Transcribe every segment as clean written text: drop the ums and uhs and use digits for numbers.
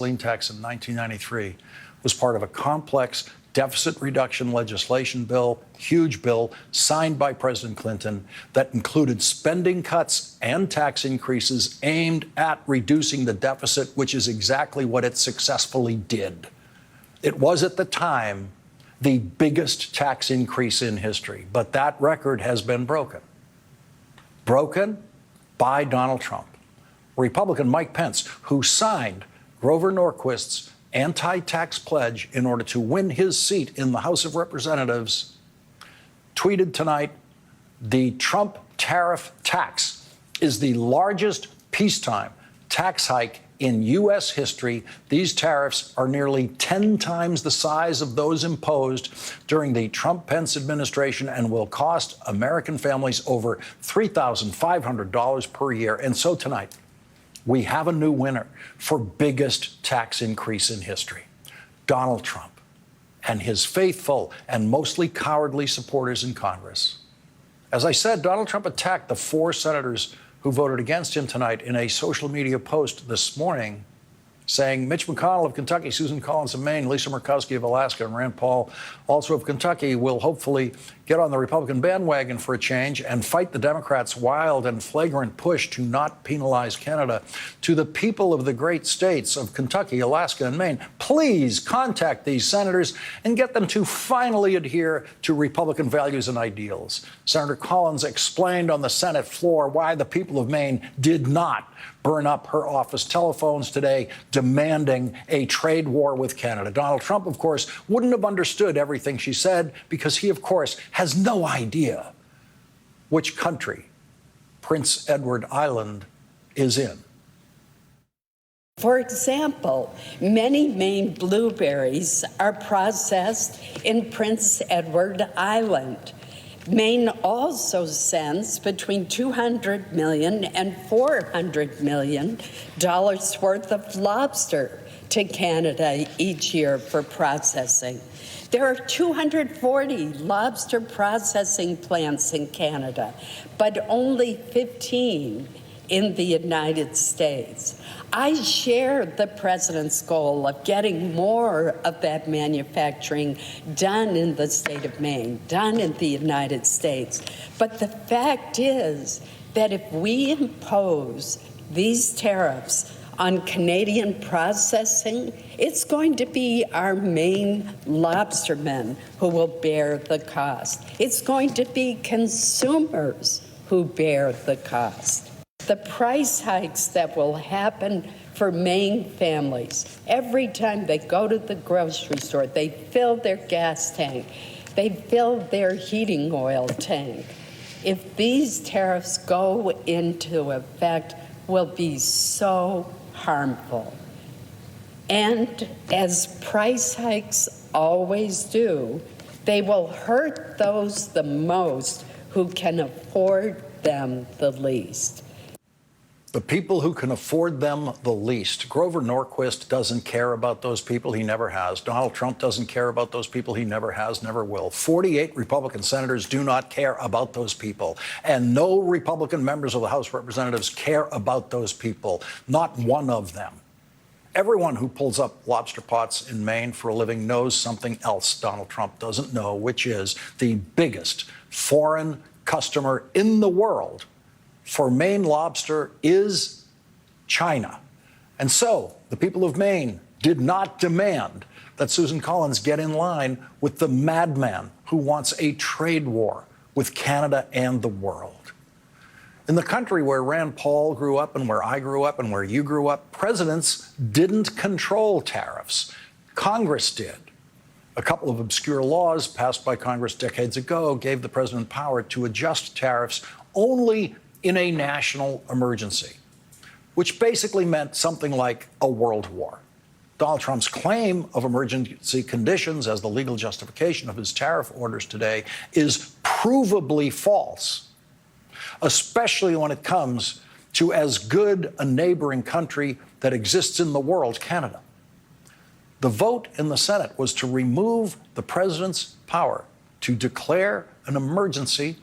tax in 1993 was part of a complex deficit reduction legislation bill, huge bill, signed by President Clinton that included spending cuts and tax increases aimed at reducing the deficit, which is exactly what it successfully did. It was at the time the biggest tax increase in history, but that record has been broken. Broken by Donald Trump. Republican Mike Pence, who signed Grover Norquist's anti-tax pledge in order to win his seat in the House of Representatives, tweeted tonight, the Trump tariff tax is the largest peacetime tax hike in U.S. history. These tariffs are nearly 10 times the size of those imposed during the Trump-Pence administration and will cost American families over $3,500 per year. And so tonight, we have a new winner for biggest tax increase in history, Donald Trump and his faithful and mostly cowardly supporters in Congress. As I said, Donald Trump attacked the 4 senators who voted against him tonight in a social media post this morning, saying Mitch McConnell of Kentucky, Susan Collins of Maine, Lisa Murkowski of Alaska, and Rand Paul, also of Kentucky, will hopefully get on the Republican bandwagon for a change and fight the Democrats' wild and flagrant push to not penalize Canada. To the people of the great states of Kentucky, Alaska, and Maine, please contact these senators and get them to finally adhere to Republican values and ideals. Senator Collins explained on the Senate floor why the people of Maine did not burn up her office telephones today, demanding a trade war with Canada. Donald Trump, of course, wouldn't have understood everything she said because he, of course, has no idea which country Prince Edward Island is in. For example, many Maine blueberries are processed in Prince Edward Island. Maine also sends between $200 million and $400 million worth of lobster to Canada each year for processing. There are 240 lobster processing plants in Canada, but only 15 in the United States. I share the president's goal of getting more of that manufacturing done in the state of Maine, done in the United States. But the fact is that if we impose these tariffs on Canadian processing, it's going to be our Maine lobstermen who will bear the cost. It's going to be consumers who bear the cost. The price hikes that will happen for Maine families, every time they go to the grocery store, they fill their gas tank, they fill their heating oil tank. If these tariffs go into effect, will be so harmful. And as price hikes always do, they will hurt those the most who can afford them the least. The people who can afford them the least. Grover Norquist doesn't care about those people. He never has. Donald Trump doesn't care about those people. He never has, never will. 48 Republican senators do not care about those people. And no Republican members of the House of Representatives care about those people. Not one of them. Everyone who pulls up lobster pots in Maine for a living knows something else Donald Trump doesn't know, which is the biggest foreign customer in the world for Maine lobster is China. And so the people of Maine did not demand that Susan Collins get in line with the madman who wants a trade war with Canada and the world. In the country where Rand Paul grew up and where I grew up and where you grew up, presidents didn't control tariffs. Congress did. A couple of obscure laws passed by Congress decades ago gave the president power to adjust tariffs only in a national emergency, which basically meant something like a world war. Donald Trump's claim of emergency conditions as the legal justification of his tariff orders today is provably false, especially when it comes to as good a neighboring country that exists in the world, Canada. The vote in the Senate was to remove the president's power to declare an emergency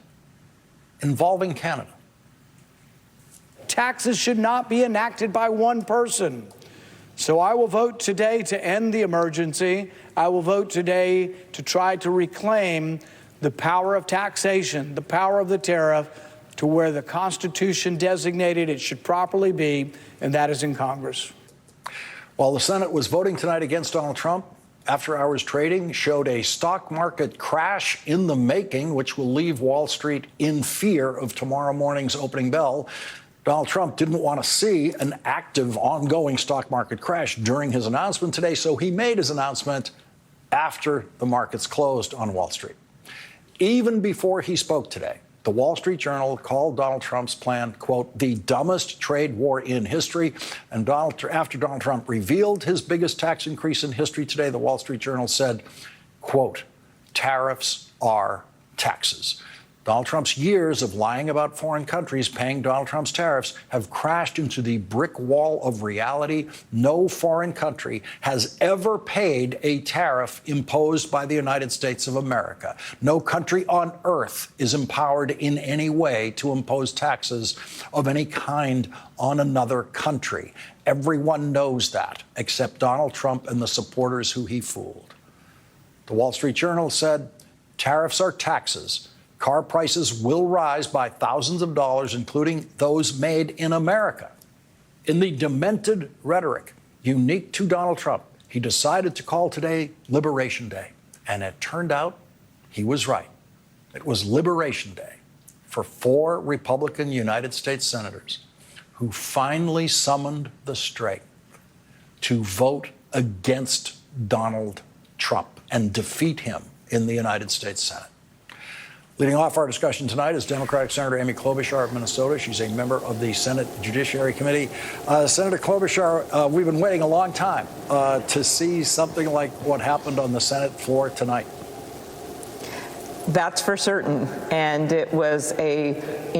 involving Canada. Taxes should not be enacted by one person. So I will vote today to end the emergency. I will vote today to try to reclaim the power of taxation, the power of the tariff, to where the Constitution designated it should properly be, and that is in Congress. While the Senate was voting tonight against Donald Trump, after-hours trading showed a stock market crash in the making, which will leave Wall Street in fear of tomorrow morning's opening bell. Donald Trump didn't want to see an active, ongoing stock market crash during his announcement today, so he made his announcement after the markets closed on Wall Street. Even before he spoke today, the Wall Street Journal called Donald Trump's plan, quote, the dumbest trade war in history. And after Donald Trump revealed his biggest tax increase in history today, the Wall Street Journal said, quote, tariffs are taxes. Donald Trump's years of lying about foreign countries paying Donald Trump's tariffs have crashed into the brick wall of reality. No foreign country has ever paid a tariff imposed by the United States of America. No country on earth is empowered in any way to impose taxes of any kind on another country. Everyone knows that, except Donald Trump and the supporters who he fooled. The Wall Street Journal said, tariffs are taxes. Car prices will rise by thousands of dollars, including those made in America. In the demented rhetoric unique to Donald Trump, he decided to call today Liberation Day. And it turned out he was right. It was Liberation Day for 4 Republican United States senators who finally summoned the strength to vote against Donald Trump and defeat him in the United States Senate. Leading off our discussion tonight is Democratic Senator Amy Klobuchar of Minnesota. She's a member of the Senate Judiciary Committee. Senator Klobuchar, we've been waiting a long time to see something like what happened on the Senate floor tonight. That's for certain. And it was a